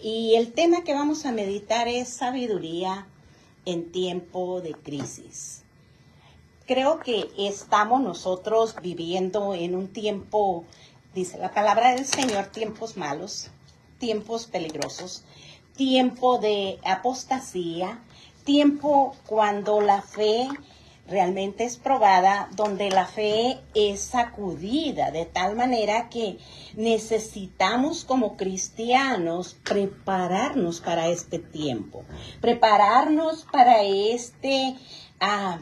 Y el tema que vamos a meditar es sabiduría en tiempo de crisis. Creo que estamos nosotros viviendo en un tiempo, dice la palabra del Señor, tiempos malos, tiempos peligrosos, tiempo de apostasía, tiempo cuando la fe realmente es probada, donde la fe es sacudida, de tal manera que necesitamos como cristianos prepararnos para este tiempo, prepararnos para este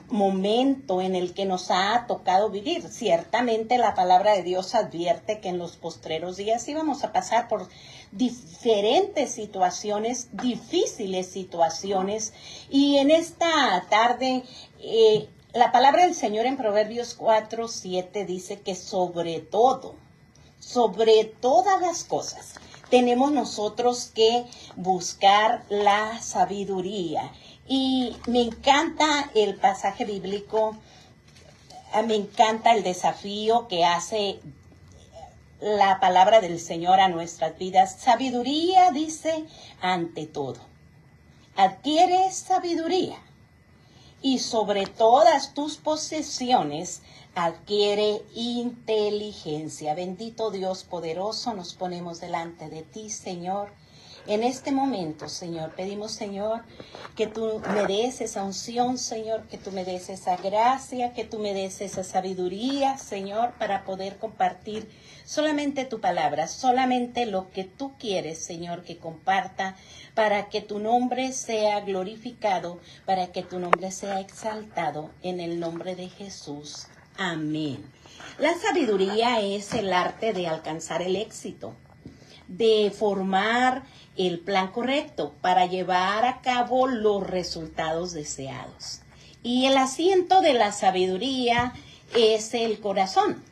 momento en el que nos ha tocado vivir. Ciertamente la palabra de Dios advierte que en los postreros días íbamos a pasar por diferentes situaciones, difíciles situaciones, y en esta tarde la palabra del Señor en Proverbios 4:7 dice que sobre todas las cosas, tenemos nosotros que buscar la sabiduría. Y me encanta el pasaje bíblico, me encanta el desafío que hace la palabra del Señor a nuestras vidas. Sabiduría, dice, ante todo. Adquiere sabiduría. Y sobre todas tus posesiones adquiere inteligencia. Bendito Dios poderoso, nos ponemos delante de ti, Señor. En este momento, Señor, pedimos, Señor, que tú me des esa unción, Señor, que tú me des esa gracia, que tú me des esa sabiduría, Señor, para poder compartir solamente tu palabra, solamente lo que tú quieres, Señor, que comparta, para que tu nombre sea glorificado, para que tu nombre sea exaltado, en el nombre de Jesús. Amén. La sabiduría es el arte de alcanzar el éxito, de formar el plan correcto para llevar a cabo los resultados deseados. Y el asiento de la sabiduría es el corazón,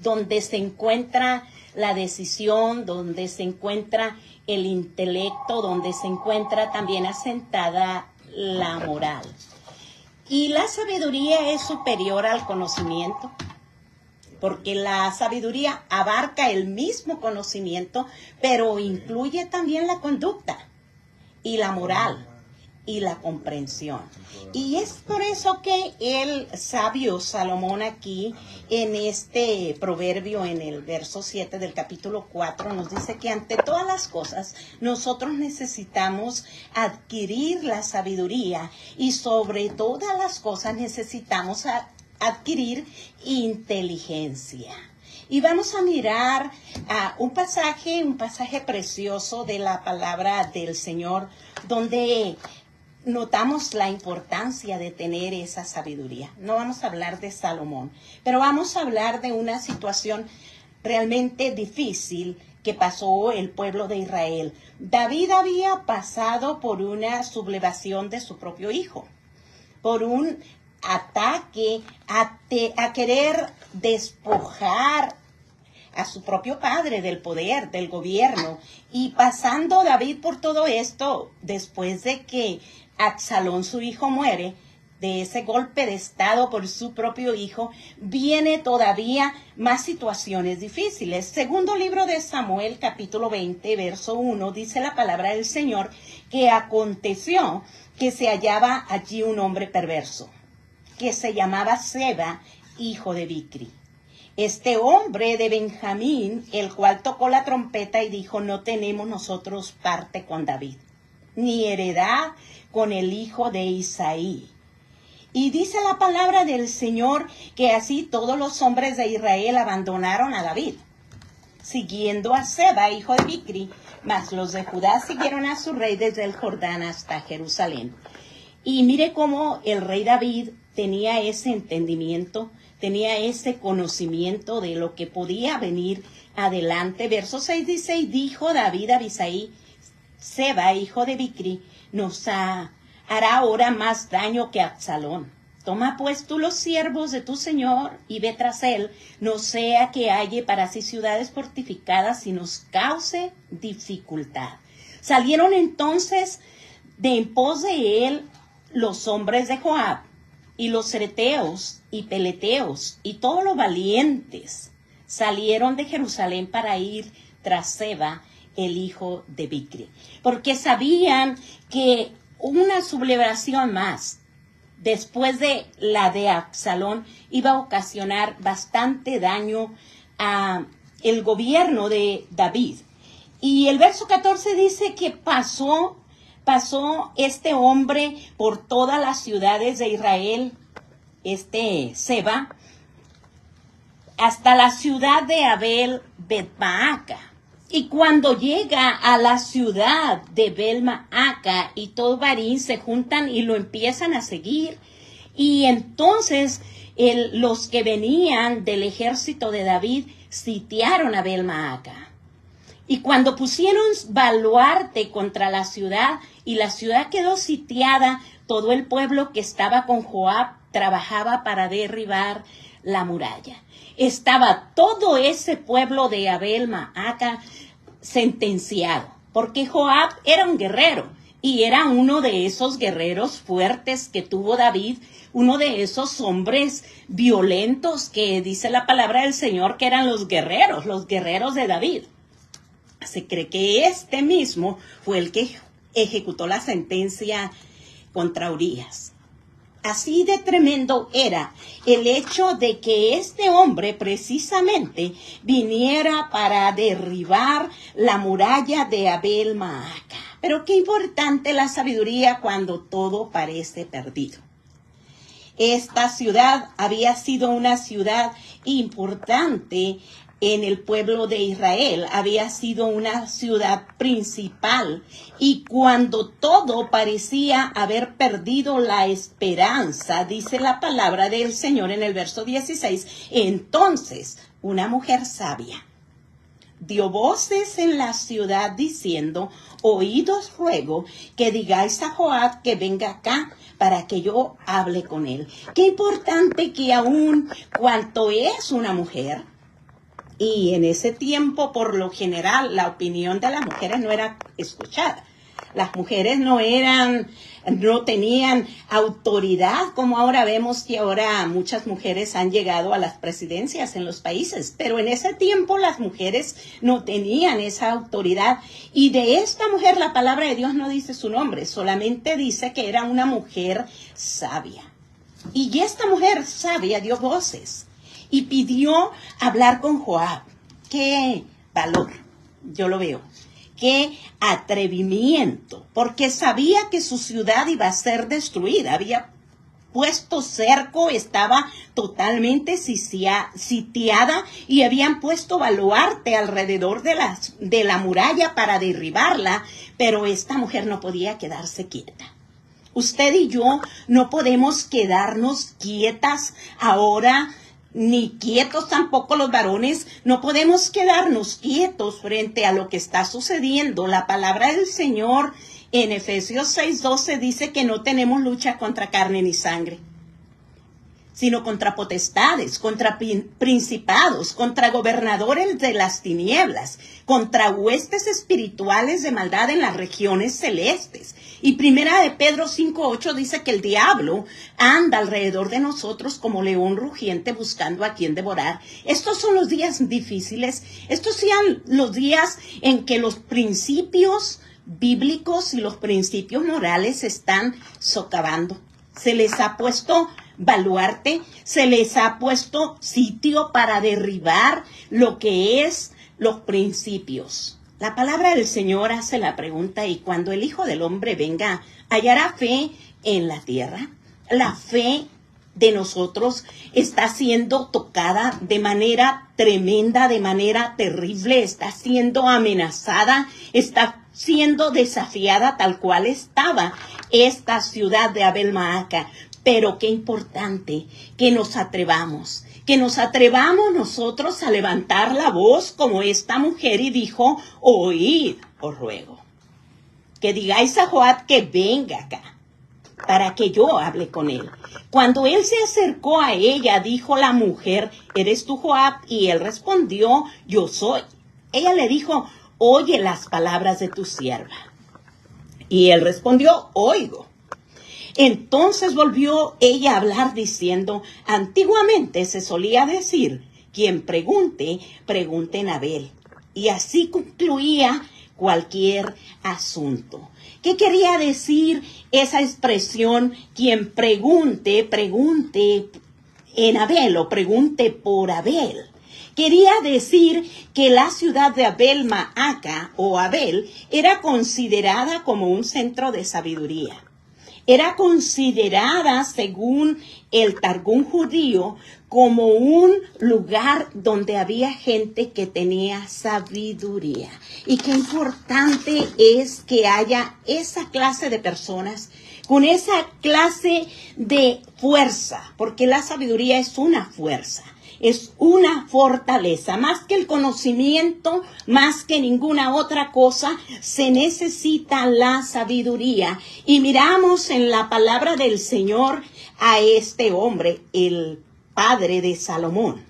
donde se encuentra la decisión, donde se encuentra el intelecto, donde se encuentra también asentada la moral. Y la sabiduría es superior al conocimiento, porque la sabiduría abarca el mismo conocimiento, pero incluye también la conducta y la moral y la comprensión. Y es por eso que el sabio Salomón aquí, en este proverbio, en el verso 7 del capítulo 4, nos dice que ante todas las cosas nosotros necesitamos adquirir la sabiduría, y sobre todas las cosas necesitamos adquirir inteligencia. Y vamos a mirar un pasaje precioso de la palabra del Señor, donde notamos la importancia de tener esa sabiduría. No vamos a hablar de Salomón, pero vamos a hablar de una situación realmente difícil que pasó el pueblo de Israel. David había pasado por una sublevación de su propio hijo, por un ataque a querer despojar a su propio padre del poder, del gobierno. Y pasando David por todo esto, después de que Absalón, su hijo, muere, de ese golpe de estado por su propio hijo, viene todavía más situaciones difíciles. Segundo libro de Samuel, capítulo 20, verso 1, dice la palabra del Señor, que aconteció que se hallaba allí un hombre perverso, que se llamaba Seba, hijo de Bicri. Este hombre de Benjamín, el cual tocó la trompeta y dijo: no tenemos nosotros parte con David, ni heredad con el hijo de Isaí. Y dice la palabra del Señor que así todos los hombres de Israel abandonaron a David, siguiendo a Seba, hijo de Bicri, mas los de Judá siguieron a su rey desde el Jordán hasta Jerusalén. Y mire cómo el rey David tenía ese entendimiento, tenía ese conocimiento de lo que podía venir adelante. Verso 6 dice: y dijo David a Abisai: Seba, hijo de Bicri, nos hará ahora más daño que Absalón. Toma pues tú los siervos de tu señor y ve tras él, no sea que halle para sí ciudades fortificadas y nos cause dificultad. Salieron entonces de en pos de él los hombres de Joab, y los cereteos y peleteos y todos los valientes salieron de Jerusalén para ir tras Seba, el hijo de Bicri, porque sabían que una sublevación más después de la de Absalón iba a ocasionar bastante daño a el gobierno de David. Y el verso 14 dice que pasó este hombre por todas las ciudades de Israel, Seba, hasta la ciudad de Abel Bet-Maaca. Y cuando llega a la ciudad de Bel-Maaca y todo Barín se juntan y lo empiezan a seguir. Y entonces los que venían del ejército de David sitiaron a Bel-Maaca. Y cuando pusieron baluarte contra la ciudad y la ciudad quedó sitiada, todo el pueblo que estaba con Joab trabajaba para derribar la muralla. Estaba todo ese pueblo de Abel-Maaca sentenciado, porque Joab era un guerrero y era uno de esos guerreros fuertes que tuvo David, uno de esos hombres violentos que dice la palabra del Señor que eran los guerreros de David. Se cree que este mismo fue el que ejecutó la sentencia contra Urías. Así de tremendo era el hecho de que este hombre precisamente viniera para derribar la muralla de Abel-Maaca. Pero qué importante la sabiduría cuando todo parece perdido. Esta ciudad había sido una ciudad importante en el pueblo de Israel, había sido una ciudad principal, y cuando todo parecía haber perdido la esperanza, dice la palabra del Señor en el verso 16, entonces una mujer sabia dio voces en la ciudad diciendo, oídos ruego que digáis a Joab que venga acá para que yo hable con él. Qué importante que aún cuanto es una mujer, y en ese tiempo, por lo general, la opinión de las mujeres no era escuchada. Las mujeres no tenían autoridad, como ahora vemos que ahora muchas mujeres han llegado a las presidencias en los países. Pero en ese tiempo las mujeres no tenían esa autoridad. Y de esta mujer la palabra de Dios no dice su nombre, solamente dice que era una mujer sabia. Y esta mujer sabia dio voces y pidió hablar con Joab. ¡Qué valor! Yo lo veo. ¡Qué atrevimiento! Porque sabía que su ciudad iba a ser destruida. Había puesto cerco, estaba totalmente sitiada y habían puesto baluarte alrededor de la muralla para derribarla. Pero esta mujer no podía quedarse quieta. Usted y yo no podemos quedarnos quietas ahora, ni quietos tampoco los varones, no podemos quedarnos quietos frente a lo que está sucediendo. La palabra del Señor en Efesios 6:12 dice que no tenemos lucha contra carne ni sangre, sino contra potestades, contra principados, contra gobernadores de las tinieblas, contra huestes espirituales de maldad en las regiones celestes. Y primera de Pedro 5:8 dice que el diablo anda alrededor de nosotros como león rugiente buscando a quien devorar. Estos son los días difíciles, estos son los días en que los principios bíblicos y los principios morales se están socavando. Se les ha puesto baluarte, se les ha puesto sitio para derribar lo que es los principios. La palabra del Señor hace la pregunta, y cuando el Hijo del Hombre venga, ¿hallará fe en la tierra? La fe de nosotros está siendo tocada de manera tremenda, de manera terrible, está siendo amenazada, está siendo desafiada tal cual estaba esta ciudad de Abel-Maaca. Pero qué importante que nos atrevamos nosotros a levantar la voz como esta mujer y dijo, oíd, os ruego, que digáis a Joab que venga acá para que yo hable con él. Cuando él se acercó a ella, dijo la mujer, ¿eres tú Joab? Y él respondió, yo soy. Ella le dijo, oye las palabras de tu sierva. Y él respondió, oigo. Entonces volvió ella a hablar diciendo, antiguamente se solía decir, quien pregunte, pregunte en Abel. Y así concluía cualquier asunto. ¿Qué quería decir esa expresión? Quien pregunte, pregunte en Abel o pregunte por Abel. Quería decir que la ciudad de Abel Maaca o Abel era considerada como un centro de sabiduría. Era considerada, según el Targum judío, como un lugar donde había gente que tenía sabiduría. Y qué importante es que haya esa clase de personas con esa clase de fuerza, porque la sabiduría es una fuerza. Es una fortaleza, más que el conocimiento, más que ninguna otra cosa, se necesita la sabiduría. Y miramos en la palabra del Señor a este hombre, el padre de Salomón.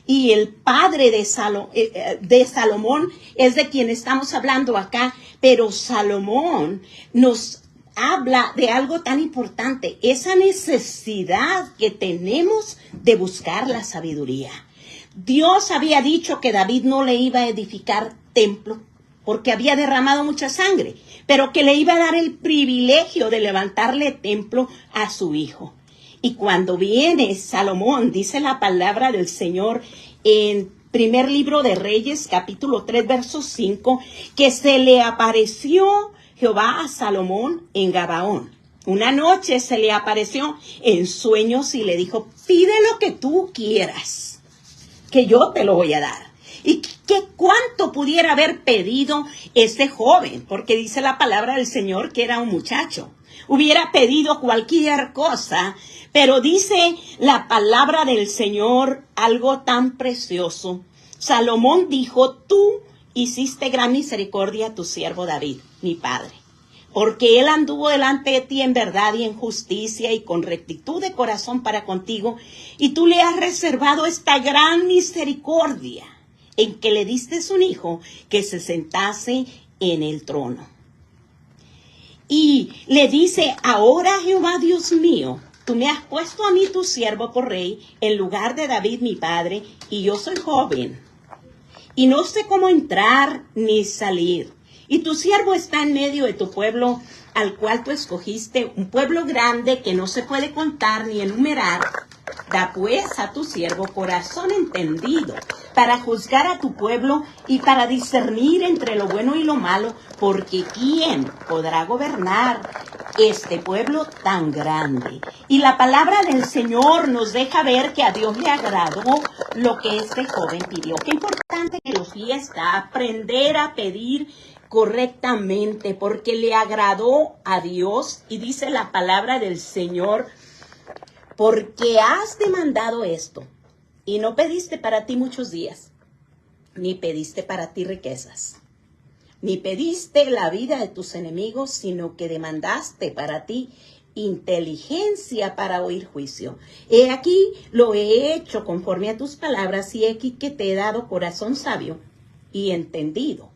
Y el padre de Salomón es de quien estamos hablando acá, pero Salomón nos habla de algo tan importante, esa necesidad que tenemos de buscar la sabiduría. Dios había dicho que David no le iba a edificar templo porque había derramado mucha sangre, pero que le iba a dar el privilegio de levantarle templo a su hijo. Y cuando viene Salomón, dice la palabra del Señor en primer libro de Reyes, capítulo 3, verso 5, que se le apareció Jehová a Salomón en Gabaón. Una noche se le apareció en sueños y le dijo, pide lo que tú quieras, que yo te lo voy a dar. ¿Y cuánto pudiera haber pedido ese joven? Porque dice la palabra del Señor que era un muchacho. Hubiera pedido cualquier cosa, pero dice la palabra del Señor algo tan precioso. Salomón dijo, tú hiciste gran misericordia a tu siervo David, mi padre, porque él anduvo delante de ti en verdad y en justicia y con rectitud de corazón para contigo, y tú le has reservado esta gran misericordia en que le diste un hijo que se sentase en el trono. Y le dice, ahora Jehová Dios mío, tú me has puesto a mí tu siervo por rey en lugar de David mi padre, y yo soy joven y no sé cómo entrar ni salir. Y tu siervo está en medio de tu pueblo, al cual tú escogiste, un pueblo grande que no se puede contar ni enumerar. Da pues a tu siervo corazón entendido para juzgar a tu pueblo y para discernir entre lo bueno y lo malo, porque ¿quién podrá gobernar este pueblo tan grande? Y la palabra del Señor nos deja ver que a Dios le agradó lo que este joven pidió. Qué importante que nos fiesta aprender a pedir correctamente, porque le agradó a Dios. Y dice la palabra del Señor, porque has demandado esto y no pediste para ti muchos días, ni pediste para ti riquezas, ni pediste la vida de tus enemigos, sino que demandaste para ti inteligencia para oír juicio. He aquí lo he hecho conforme a tus palabras, y he aquí que te he dado corazón sabio y entendido,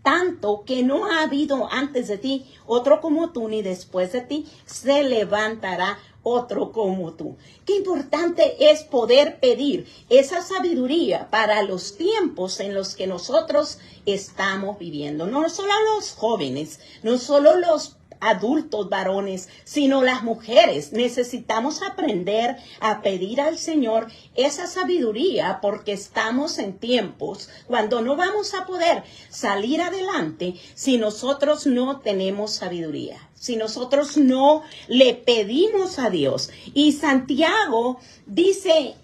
tanto que no ha habido antes de ti otro como tú, ni después de ti se levantará otro como tú. Qué importante es poder pedir esa sabiduría para los tiempos en los que nosotros estamos viviendo. No solo los jóvenes, no solo los adultos varones, sino las mujeres. Necesitamos aprender a pedir al Señor esa sabiduría, porque estamos en tiempos cuando no vamos a poder salir adelante si nosotros no tenemos sabiduría, si nosotros no le pedimos a Dios. Y Santiago dice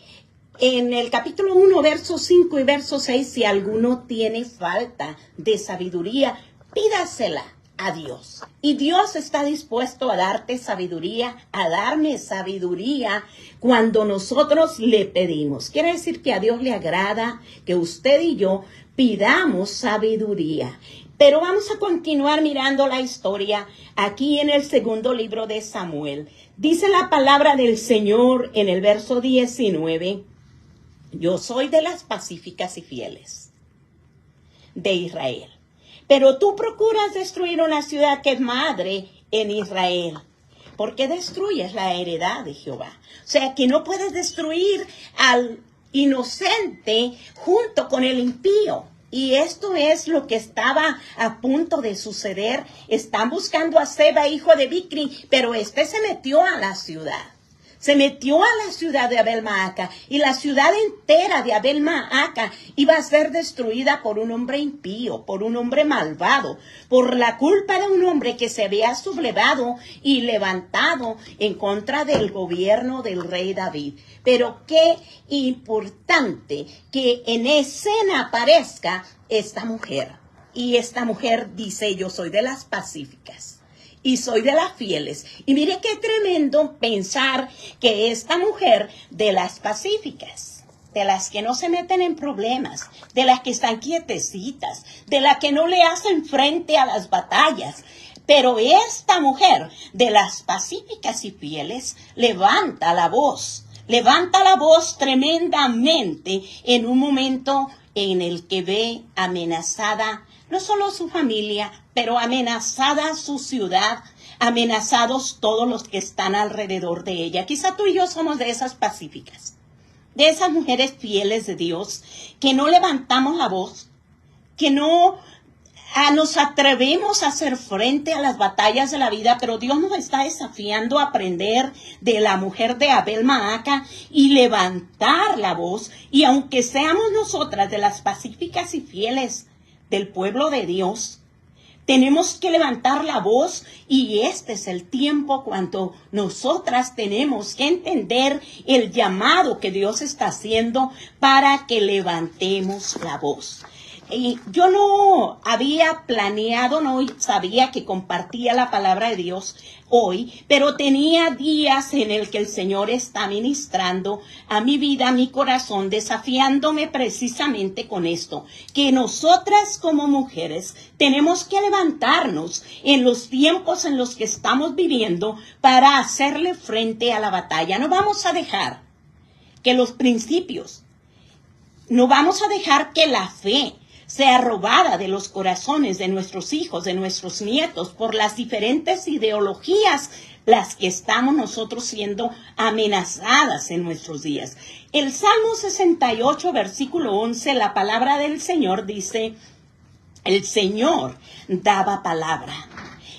en el capítulo 1, verso 5 y verso 6, si alguno tiene falta de sabiduría, pídasela a Dios. Y Dios está dispuesto a darte sabiduría, a darme sabiduría cuando nosotros le pedimos. Quiere decir que a Dios le agrada que usted y yo pidamos sabiduría. Pero vamos a continuar mirando la historia aquí en el segundo libro de Samuel. Dice la palabra del Señor en el verso 19, yo soy de las pacíficas y fieles de Israel, pero tú procuras destruir una ciudad que es madre en Israel. ¿Por qué destruyes la heredad de Jehová? O sea, que no puedes destruir al inocente junto con el impío. Y esto es lo que estaba a punto de suceder. Están buscando a Seba, hijo de Bicri, pero se metió a la ciudad. Se metió a la ciudad de Abel-Maaca, y la ciudad entera de Abel-Maaca iba a ser destruida por un hombre impío, por un hombre malvado, por la culpa de un hombre que se había sublevado y levantado en contra del gobierno del rey David. Pero qué importante que en escena aparezca esta mujer. Y esta mujer dice: yo soy de las pacíficas. Y soy de las fieles. Y mire qué tremendo pensar que esta mujer de las pacíficas, de las que no se meten en problemas, de las que están quietecitas, de las que no le hacen frente a las batallas. Pero esta mujer de las pacíficas y fieles levanta la voz tremendamente en un momento en el que ve amenazada no solo su familia, pero amenazada su ciudad, amenazados todos los que están alrededor de ella. Quizá tú y yo somos de esas pacíficas, de esas mujeres fieles de Dios, que no levantamos la voz, que no nos atrevemos a hacer frente a las batallas de la vida, pero Dios nos está desafiando a aprender de la mujer de Abel-Maaca y levantar la voz. Y aunque seamos nosotras de las pacíficas y fieles del pueblo de Dios, tenemos que levantar la voz, y este es el tiempo cuando nosotras tenemos que entender el llamado que Dios está haciendo para que levantemos la voz. Y yo no había planeado, no sabía que compartía la palabra de Dios hoy, pero tenía días en el que el Señor está ministrando a mi vida, a mi corazón, desafiándome precisamente con esto, que nosotras como mujeres tenemos que levantarnos en los tiempos en los que estamos viviendo para hacerle frente a la batalla. No vamos a dejar que los principios, no vamos a dejar que la fe sea robada de los corazones de nuestros hijos, de nuestros nietos, por las diferentes ideologías las que estamos nosotros siendo amenazadas en nuestros días. El Salmo 68, versículo 11, la palabra del Señor dice: el Señor daba palabra,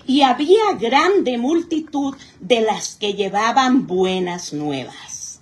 y había grande multitud de las que llevaban buenas nuevas.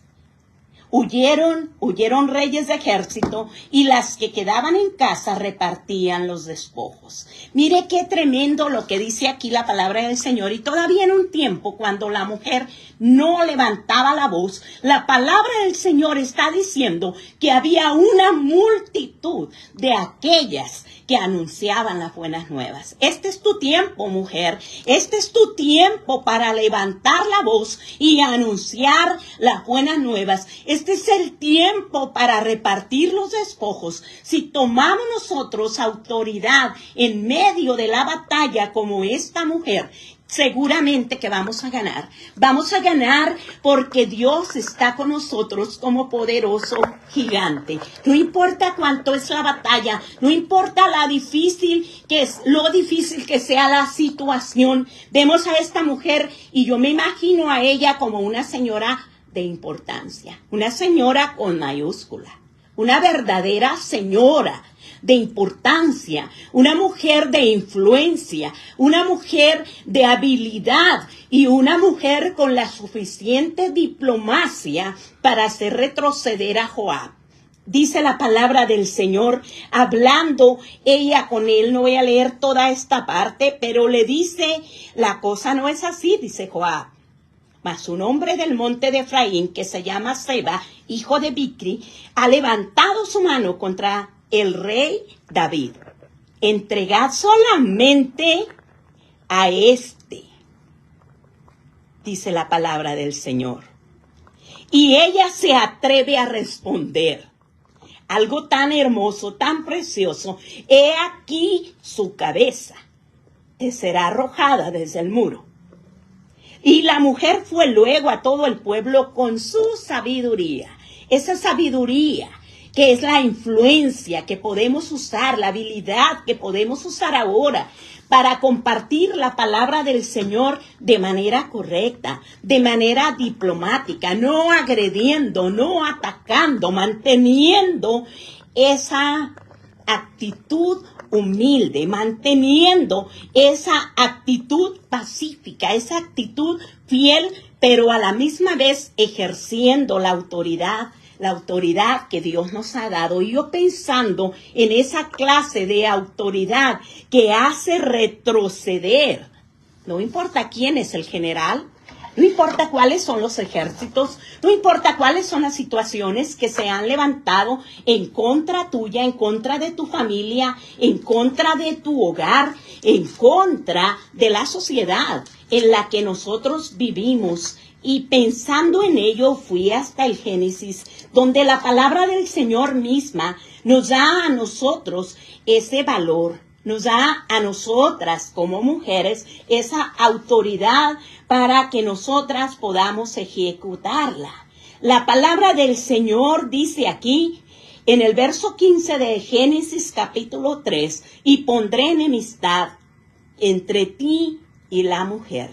Huyeron reyes de ejército, y las que quedaban en casa repartían los despojos. Mire qué tremendo lo que dice aquí la palabra del Señor. Y todavía en un tiempo cuando la mujer no levantaba la voz, la palabra del Señor está diciendo que había una multitud de aquellas que anunciaban las buenas nuevas. Este es tu tiempo, mujer. Este es tu tiempo para levantar la voz y anunciar las buenas nuevas. Este es el tiempo para repartir los despojos. Si tomamos nosotros autoridad en medio de la batalla como esta mujer, seguramente que vamos a ganar. Vamos a ganar porque Dios está con nosotros como poderoso gigante. No importa cuánto es la batalla, no importa lo difícil que sea la situación. Vemos a esta mujer y yo me imagino a ella como una señora de importancia, una señora con mayúscula, una verdadera señora de importancia, una mujer de influencia, una mujer de habilidad y una mujer con la suficiente diplomacia para hacer retroceder a Joab. Dice la palabra del Señor, hablando ella con él. No voy a leer toda esta parte, pero le dice: la cosa no es así, dice Joab. Mas un hombre del monte de Efraín, que se llama Seba, hijo de Bicri, ha levantado su mano contra el rey David. Entregad solamente a este, dice la palabra del Señor. Y ella se atreve a responder algo tan hermoso, tan precioso: he aquí su cabeza, te será arrojada desde el muro. Y la mujer fue luego a todo el pueblo con su sabiduría. Esa sabiduría que es la influencia que podemos usar, la habilidad que podemos usar ahora para compartir la palabra del Señor de manera correcta, de manera diplomática, no agrediendo, no atacando, manteniendo esa actitud humilde, manteniendo esa actitud pacífica, esa actitud fiel, pero a la misma vez ejerciendo la autoridad que Dios nos ha dado. Y yo pensando en esa clase de autoridad que hace retroceder, no importa quién es el general, no importa cuáles son los ejércitos, no importa cuáles son las situaciones que se han levantado en contra tuya, en contra de tu familia, en contra de tu hogar, en contra de la sociedad en la que nosotros vivimos. Y pensando en ello, fui hasta el Génesis, donde la palabra del Señor misma nos da a nosotros ese valor, nos da a nosotras como mujeres esa autoridad para que nosotras podamos ejecutarla. La palabra del Señor dice aquí, en el verso 15 de Génesis capítulo 3, y pondré enemistad entre ti y la mujer,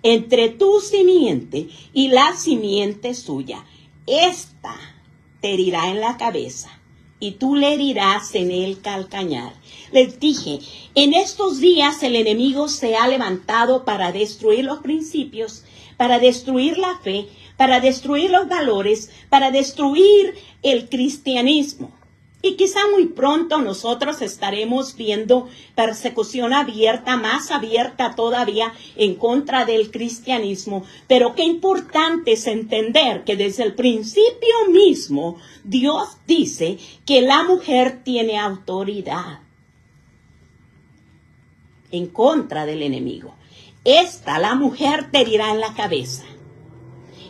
entre tu simiente y la simiente suya. Esta te herirá en la cabeza y tú le herirás en el calcañar. Les dije, en estos días el enemigo se ha levantado para destruir los principios, para destruir la fe, para destruir los valores, para destruir el cristianismo. Y quizá muy pronto nosotros estaremos viendo persecución abierta, más abierta todavía en contra del cristianismo. Pero qué importante es entender que desde el principio mismo Dios dice que la mujer tiene autoridad en contra del enemigo. La mujer te herirá en la cabeza.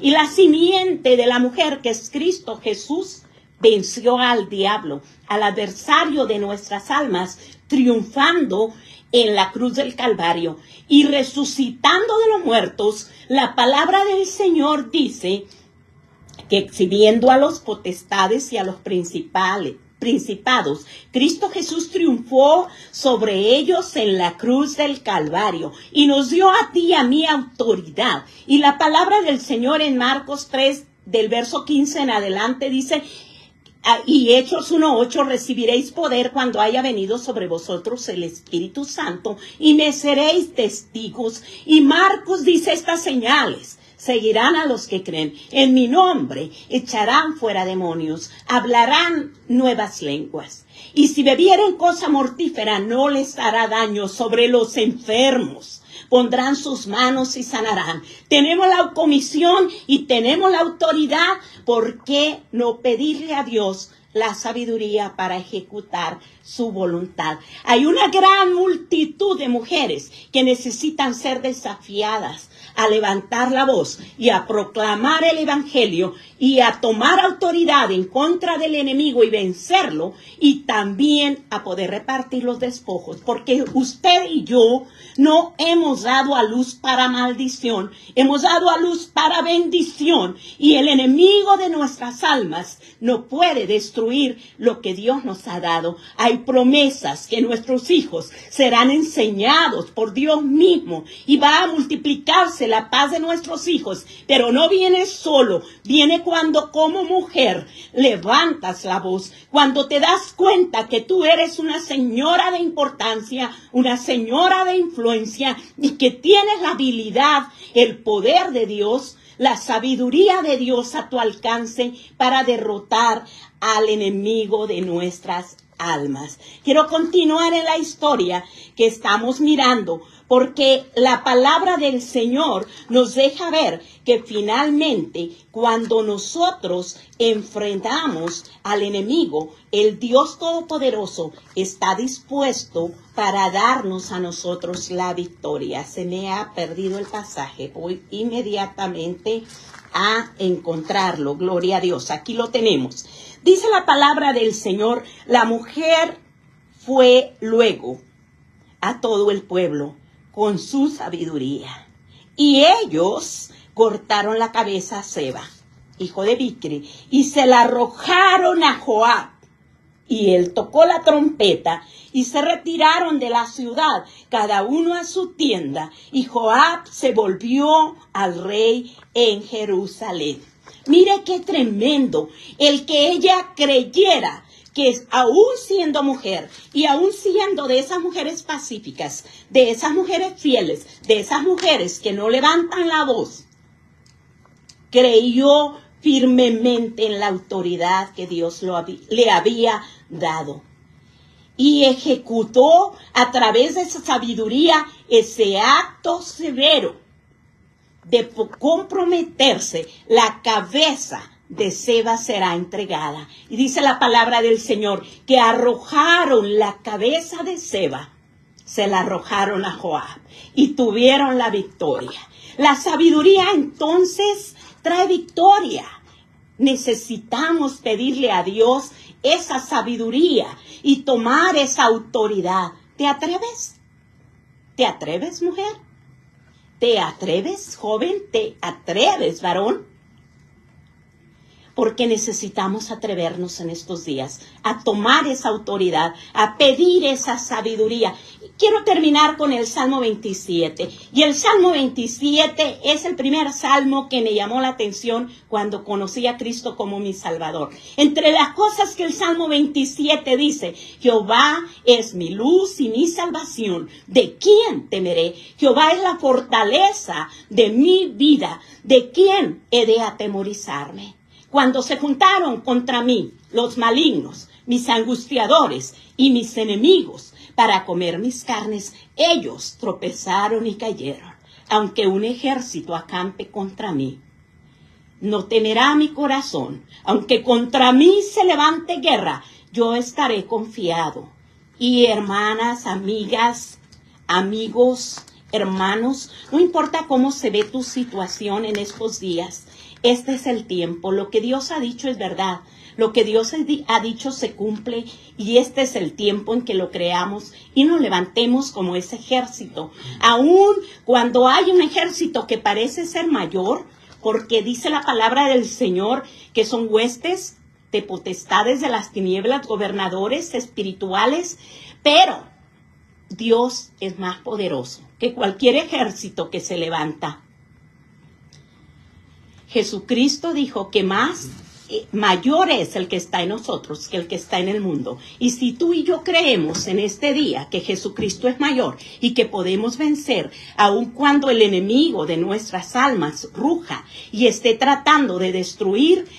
Y la simiente de la mujer, que es Cristo Jesús, venció al diablo, al adversario de nuestras almas, triunfando en la cruz del Calvario y resucitando de los muertos. La palabra del Señor dice que exhibiendo a los potestades y a los principados, Cristo Jesús triunfó sobre ellos en la cruz del Calvario y nos dio a ti y a mí autoridad. Y la palabra del Señor en Marcos 3, del verso 15 en adelante, dice: y Hechos 1:8, recibiréis poder cuando haya venido sobre vosotros el Espíritu Santo y me seréis testigos. Y Marcos dice estas señales seguirán a los que creen. En mi nombre echarán fuera demonios, hablarán nuevas lenguas. Y si bebieren cosa mortífera no les hará daño. Sobre los enfermos pondrán sus manos y sanarán. Tenemos la comisión y tenemos la autoridad. ¿Por qué no pedirle a Dios la sabiduría para ejecutar su voluntad? Hay una gran multitud de mujeres que necesitan ser desafiadas a levantar la voz y a proclamar el evangelio y a tomar autoridad en contra del enemigo y vencerlo, y también a poder repartir los despojos, porque usted y yo no hemos dado a luz para maldición, hemos dado a luz para bendición, y el enemigo de nuestras almas no puede destruir lo que Dios nos ha dado. Hay promesas que nuestros hijos serán enseñados por Dios mismo y va a multiplicarse la paz de nuestros hijos, pero no viene solo, viene cuando como mujer levantas la voz, cuando te das cuenta que tú eres una señora de importancia, una señora de influencia, y que tienes la habilidad, el poder de Dios, la sabiduría de Dios a tu alcance para derrotar al enemigo de nuestras almas. Quiero continuar en la historia que estamos mirando, porque la palabra del Señor nos deja ver que finalmente cuando nosotros enfrentamos al enemigo, el Dios Todopoderoso está dispuesto para darnos a nosotros la victoria. Se me ha perdido el pasaje, voy inmediatamente a encontrarlo. Gloria a Dios, aquí lo tenemos. Dice la palabra del Señor: la mujer fue luego a todo el pueblo con su sabiduría, y ellos cortaron la cabeza a Seba, hijo de Bicri, y se la arrojaron a Joab, y él tocó la trompeta, y se retiraron de la ciudad, cada uno a su tienda, y Joab se volvió al rey en Jerusalén. Mire qué tremendo el que ella creyera que aún siendo mujer y aún siendo de esas mujeres pacíficas, de esas mujeres fieles, de esas mujeres que no levantan la voz, creyó firmemente en la autoridad que Dios le había dado. Y ejecutó a través de esa sabiduría ese acto severo de comprometerse. La cabeza de Seba será entregada. Y dice la palabra del Señor que arrojaron la cabeza de Seba, se la arrojaron a Joab y tuvieron la victoria. La sabiduría entonces trae victoria. Necesitamos pedirle a Dios esa sabiduría y tomar esa autoridad. ¿Te atreves? ¿Te atreves, mujer? ¿Te atreves, joven? ¿Te atreves, varón? Porque necesitamos atrevernos en estos días a tomar esa autoridad, a pedir esa sabiduría. Quiero terminar con el Salmo 27. Y el Salmo 27 es el primer salmo que me llamó la atención cuando conocí a Cristo como mi Salvador. Entre las cosas que el Salmo 27 dice: Jehová es mi luz y mi salvación. ¿De quién temeré? Jehová es la fortaleza de mi vida. ¿De quién he de atemorizarme? Cuando se juntaron contra mí los malignos, mis angustiadores y mis enemigos para comer mis carnes, ellos tropezaron y cayeron. Aunque un ejército acampe contra mí, no temerá mi corazón. Aunque contra mí se levante guerra, yo estaré confiado. Y hermanas, amigas, amigos, hermanos, no importa cómo se ve tu situación en estos días, este es el tiempo. Lo que Dios ha dicho es verdad. Lo que Dios ha dicho se cumple, y este es el tiempo en que lo creamos y nos levantemos como ese ejército. Aún cuando hay un ejército que parece ser mayor, porque dice la palabra del Señor que son huestes de potestades de las tinieblas, gobernadores espirituales, pero Dios es más poderoso que cualquier ejército que se levanta. Jesucristo dijo que mayor es el que está en nosotros que el que está en el mundo. Y si tú y yo creemos en este día que Jesucristo es mayor y que podemos vencer, aun cuando el enemigo de nuestras almas ruja y esté tratando de destruir,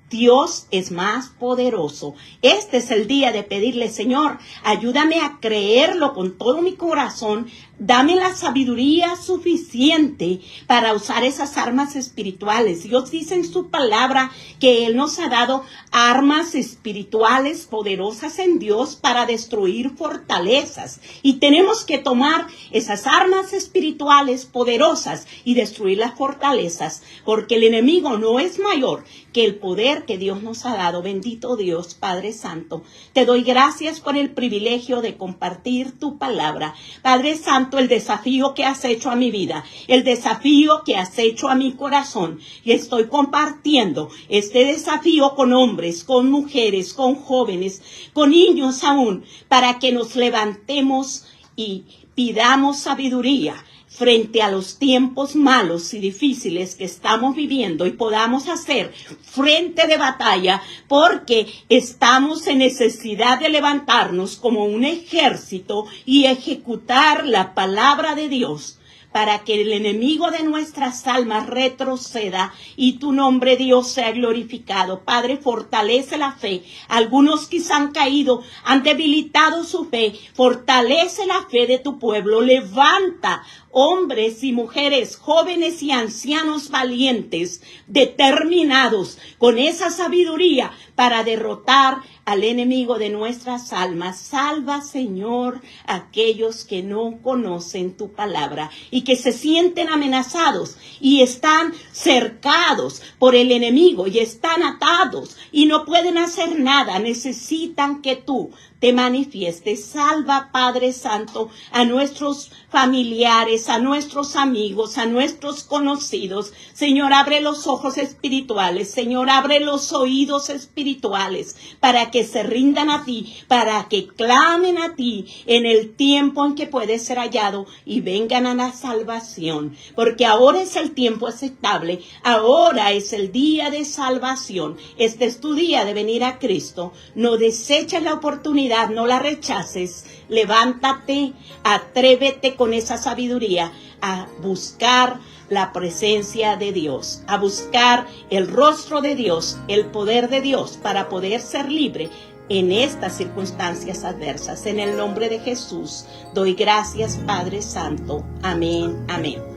Dios es más poderoso. Este es el día de pedirle: Señor, ayúdame a creerlo con todo mi corazón. Dame la sabiduría suficiente para usar esas armas espirituales. Dios dice en su palabra que Él nos ha dado armas espirituales poderosas en Dios para destruir fortalezas. Y tenemos que tomar esas armas espirituales poderosas y destruir las fortalezas, porque el enemigo no es mayor que el poder que Dios nos ha dado. Bendito Dios, Padre Santo, te doy gracias por el privilegio de compartir tu palabra. Padre Santo, el desafío que has hecho a mi vida, el desafío que has hecho a mi corazón, y estoy compartiendo este desafío con hombres, con mujeres, con jóvenes, con niños aún, para que nos levantemos y pidamos sabiduría frente a los tiempos malos y difíciles que estamos viviendo, y podamos hacer frente de batalla, porque estamos en necesidad de levantarnos como un ejército y ejecutar la palabra de Dios, para que el enemigo de nuestras almas retroceda y tu nombre, Dios, sea glorificado. Padre, fortalece la fe. Algunos quizá han caído, han debilitado su fe. Fortalece la fe de tu pueblo. Levanta hombres y mujeres, jóvenes y ancianos valientes, determinados con esa sabiduría para derrotar al enemigo de nuestras almas. Salva, Señor, a aquellos que no conocen tu palabra y que se sienten amenazados y están cercados por el enemigo y están atados y no pueden hacer nada. Necesitan que tú te manifiestes. Salva, Padre Santo, a nuestros familiares, a nuestros amigos, a nuestros conocidos. Señor, abre los ojos espirituales. Señor, abre los oídos espirituales para que se rindan a ti, para que clamen a ti en el tiempo en que puede ser hallado y vengan a la salvación. Porque ahora es el tiempo aceptable, ahora es el día de salvación. Este es tu día de venir a Cristo. No deseches la oportunidad, no la rechaces. Levántate, atrévete con esa sabiduría a buscar la presencia de Dios, a buscar el rostro de Dios, el poder de Dios para poder ser libre en estas circunstancias adversas. En el nombre de Jesús doy gracias, Padre Santo. Amén, amén.